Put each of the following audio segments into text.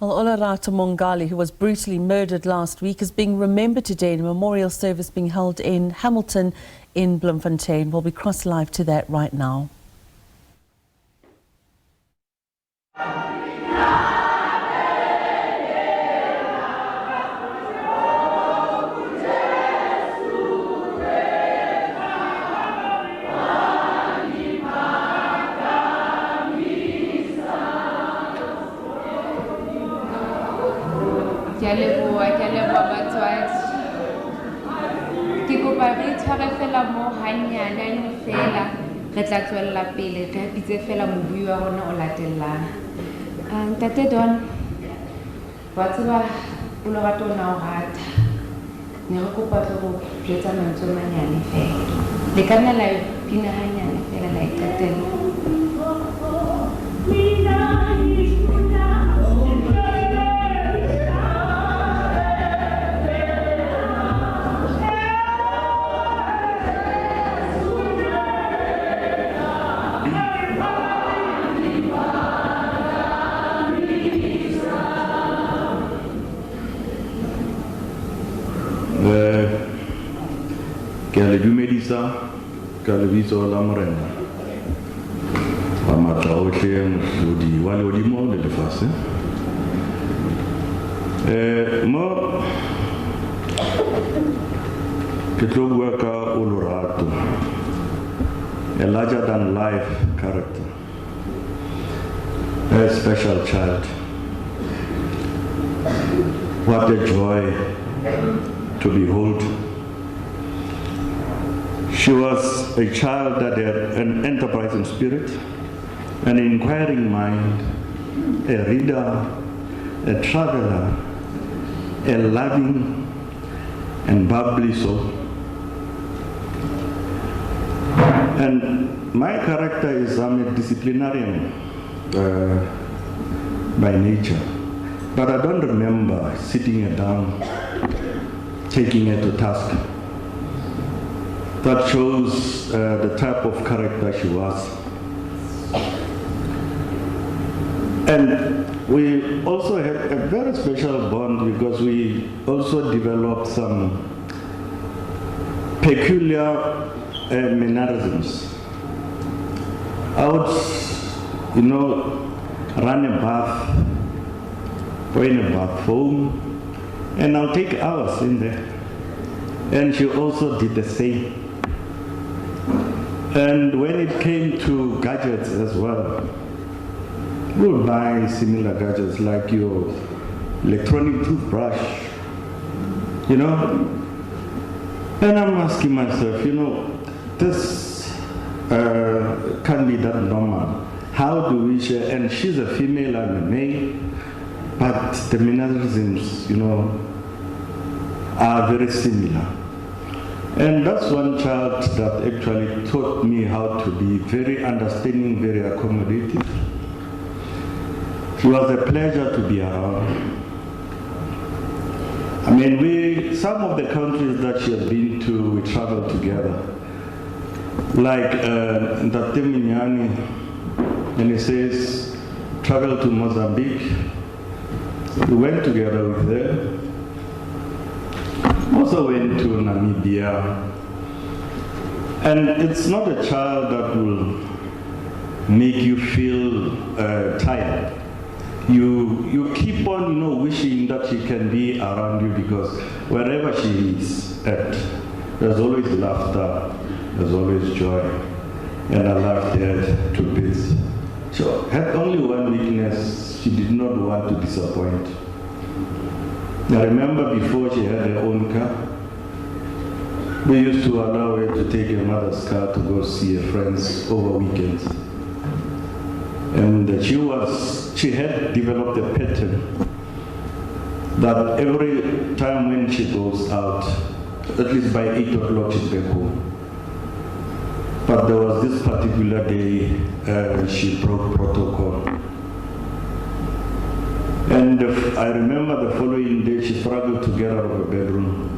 Well, Olorato Mongale, who was brutally murdered last week, is being remembered today in a memorial service being held in Hamilton in Bloemfontein. We'll be cross live to that right now. Ke leboha batswadi. Ke kopa re tshware fela mo hanyane fela re tla tswella pele re bitse fela mobui wa rona o latellang. Ntate Don wa tseba Olorato na o rata. Ne re kopa go jwetsa mantswe manyane fela. Le kana la pina hanyane fela la itatela. Ke a le dumedisa ka lebitso la Morena wa matla ohle mohlodi wa lehodimo le lefatshe. Mo ke tlo bua ka Olorato, a larger than life character, a special child. What a joy to behold. She was a child that had an enterprising spirit, an inquiring mind, a reader, a traveler, a loving and bubbly soul. And my character is I'm a disciplinarian by nature, but I don't remember sitting her down, taking her to task. That shows the type of character she was. And we also had a very special bond because we also developed some peculiar mannerisms. I would, run a bath, go in a bathroom, and I'll take hours in there. And she also did the same. And when it came to gadgets as well, we would buy similar gadgets like your electronic toothbrush, And I'm asking myself, this can't be that normal. How do we share? And she's a female, I'm a male, but the mannerisms, are very similar. And that's one child that actually taught me how to be very understanding, very accommodative. She was a pleasure to be around. I mean, some of the countries that she had been to, we traveled together. Like Ndate Minyani, and he says, travel to Mozambique. We went together with her. Also went to Namibia. And it's not a child that will make you feel tired. You keep on, wishing that she can be around you because wherever she is at, there's always laughter, there's always joy, and I loved her to bits. She had only one weakness: she did not want to disappoint. I remember before she had her own car, we used to allow her to take her mother's car to go see her friends over weekends. And she had developed a pattern that every time when she goes out, at least by 8 o'clock she's back home. But there was this particular day she broke protocol. And I remember the following day she struggled to get out of her bedroom,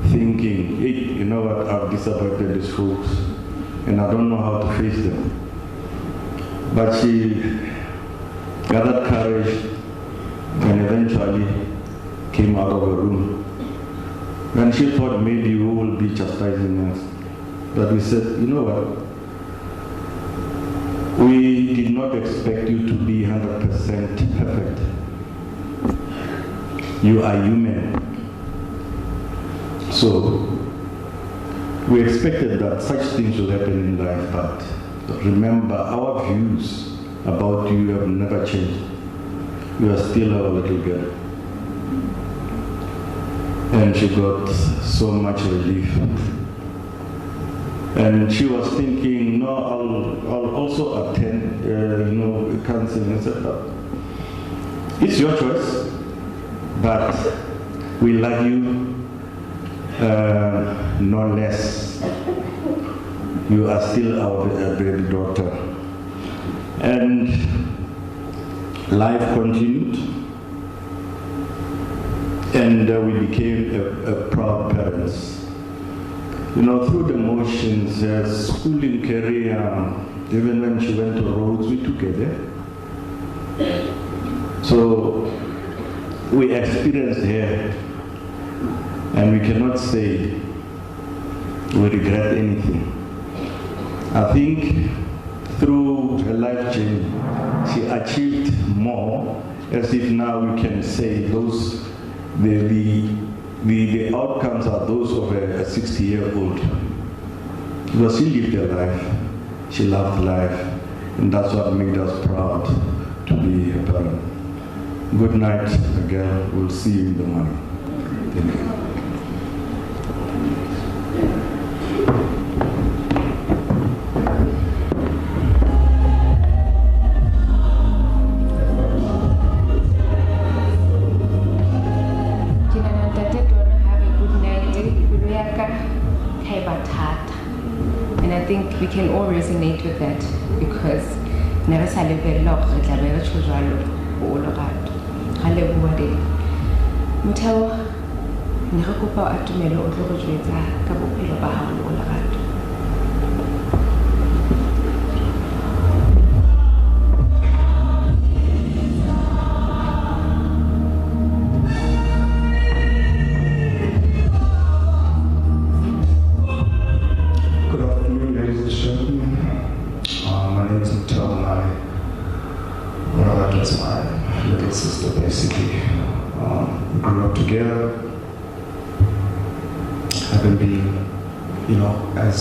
thinking, hey, you know what, I've disappointed these folks, and I don't know how to face them. But she gathered courage and eventually came out of the room. And she thought maybe we will be chastising us. But we said, you know what? We did not expect you to be 100% perfect. You are human. So, we expected that such things will happen in life, but remember, our views about you have never changed. You are still our little girl. And she got so much relief. And she was thinking, no, I'll also attend, counseling. I said, it's your choice, but we love you no less. You are still our baby daughter. And life continued, and we became a proud parents. Through the motions, schooling career, even when she went to Rhodes, we together. So we experienced her, and we cannot say we regret anything. I think through her life journey, she achieved more, as if now we can say the outcomes are those of a 60-year-old. Because she lived her life, she loved life, and that's what made us proud to be a parent. Good night again, we'll see you in the morning. Thank you. And I think we can all resonate with that because never salivelo re tla be re tshwa jwalo go Olorato ga leboa de Motheo ne re kopa o atumele o tlo go jwetsa ka bophelo ba hao Olorato. My name is Olorato. Olorato is my little sister, basically. We grew up together, having been, as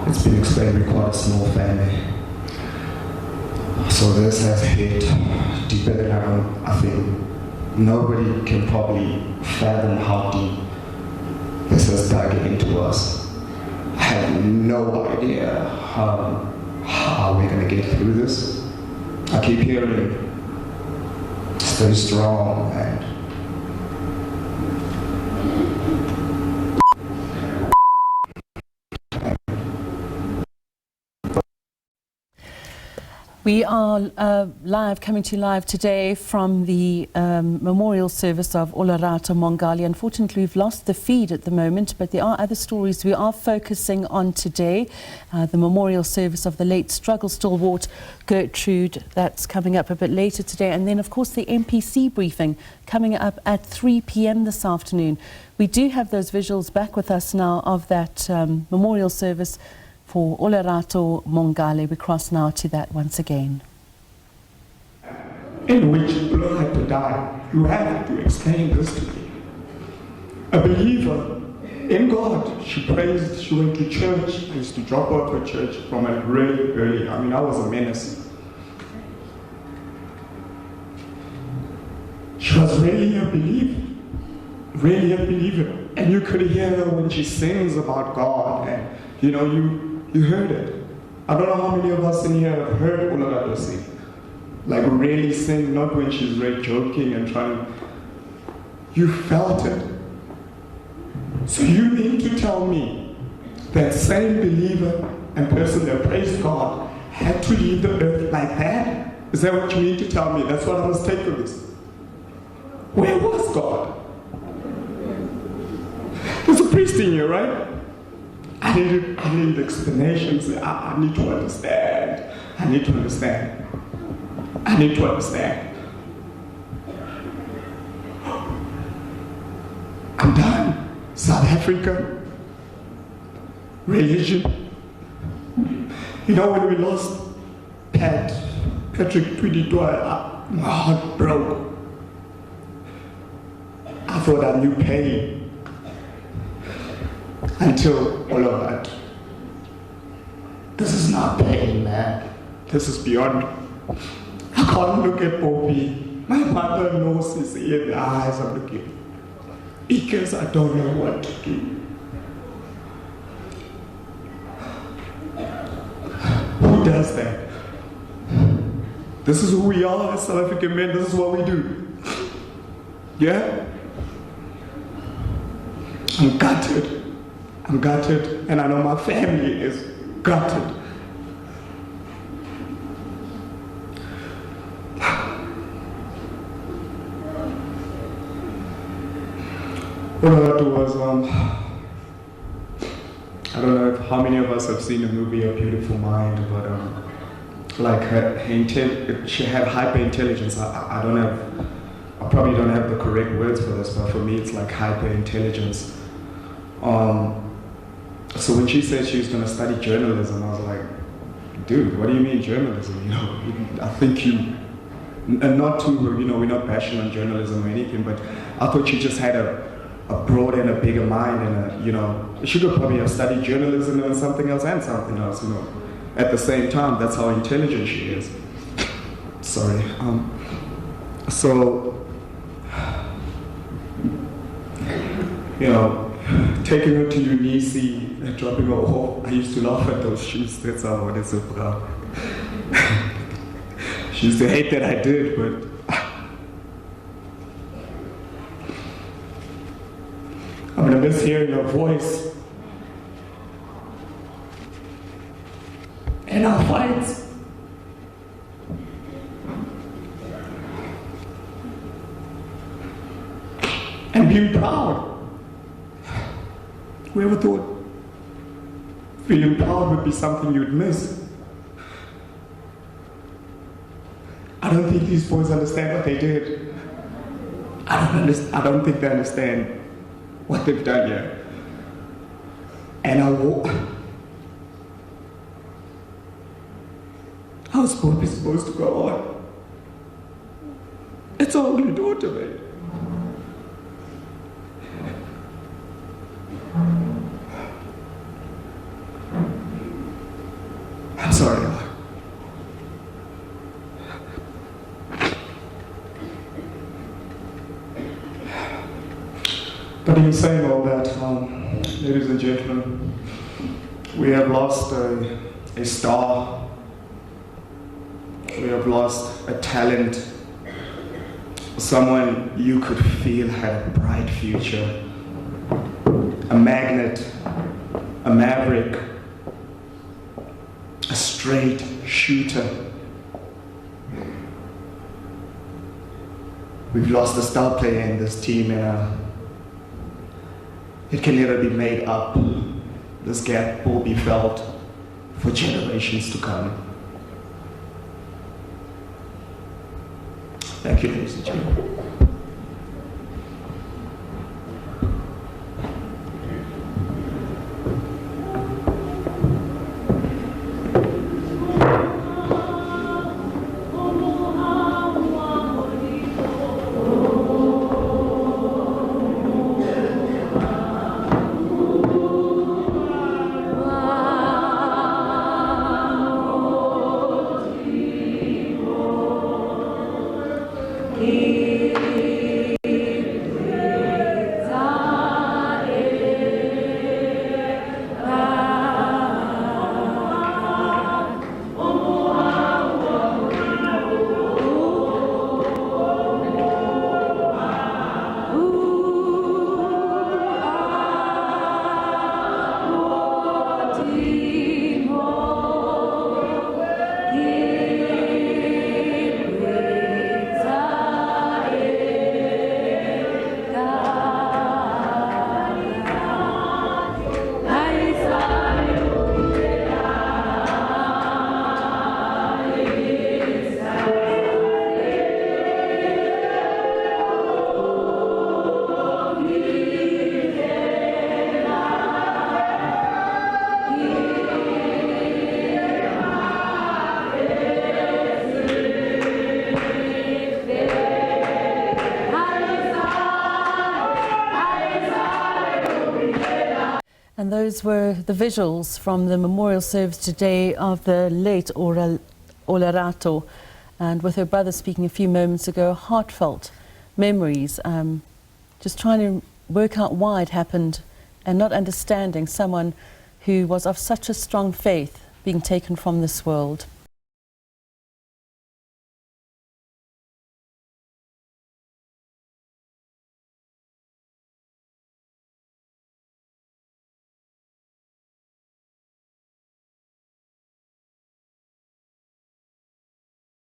it's been explained, we're quite a small family. So this has hit deeper than I think nobody can probably fathom how deep this has dug into us. I have no idea how we're going to get through this. I keep hearing, stay strong, and we are coming to you live today from the memorial service of Olorato Mongale. Unfortunately, we've lost the feed at the moment, but there are other stories we are focusing on today. The memorial service of the late struggle stalwart Gertrude, that's coming up a bit later today. And then, of course, the MPC briefing coming up at 3 p.m. this afternoon. We do have those visuals back with us now of that memorial service for Olorato Mongale. We cross now to that once again. In which blood had to die. You have to explain this to me. A believer in God, she praised, she went to church. I used to drop out to church from a really early, I was a menace. She was really a believer. Really a believer. And you could hear her when she sings about God, and you heard it. I don't know how many of us in here have heard Olorato sing. Like really sing, not when she's really joking and trying. You felt it. So you mean to tell me that same believer and person that praised God had to leave the earth like that? Is that what you mean to tell me? That's what I must take of this. Where was God? There's a priest in here, right? I need explanations. I need to understand. I need to understand. I'm done. South Africa, religion. You know, when we lost Patrick Twiditwa, my heart broke. I thought I knew pain until all of that. This is not pain, man. This is beyond. I can't look at Bobby. My mother knows his ear, the eyes I'm looking. Because I don't know what to do. Who does that? This is who we are as South African men. This is what we do. Yeah? I'm gutted. I'm gutted, and I know my family is gutted. Olorato was, I don't know how many of us have seen the movie A Beautiful Mind, but like she had hyper intelligence. I probably don't have the correct words for this, but for me it's like hyper intelligence. So when she said she was going to study journalism, I was like, dude, what do you mean journalism? You know, I think and not to, you know, we're not bashing on journalism or anything, but I thought she just had a broader and a bigger mind, and you know, she could probably have studied journalism and something else, you know, at the same time. That's how intelligent she is. Sorry. So, you know, taking her to Unisi and dropping her off, I used to laugh at those shoes. That's how it is so proud. She used to hate that I did, but I'm gonna miss hearing her voice and our fights. And being proud. Whoever thought feeling proud would be something you'd miss? I don't think these boys understand what they did. I don't think they understand what they've done here. And I was supposed to go on. It's our only daughter, man. I'm sorry. But in saying all that, ladies and gentlemen, we have lost a star. We have lost a talent. Someone you could feel had a bright future. A magnet, a maverick, a straight shooter. We've lost a star player in this team, and it can never be made up. This gap will be felt for generations to come. Thank you, ladies and gentlemen. He And those were the visuals from the memorial service today of the late Olorato, and with her brother speaking a few moments ago, heartfelt memories, just trying to work out why it happened and not understanding someone who was of such a strong faith being taken from this world.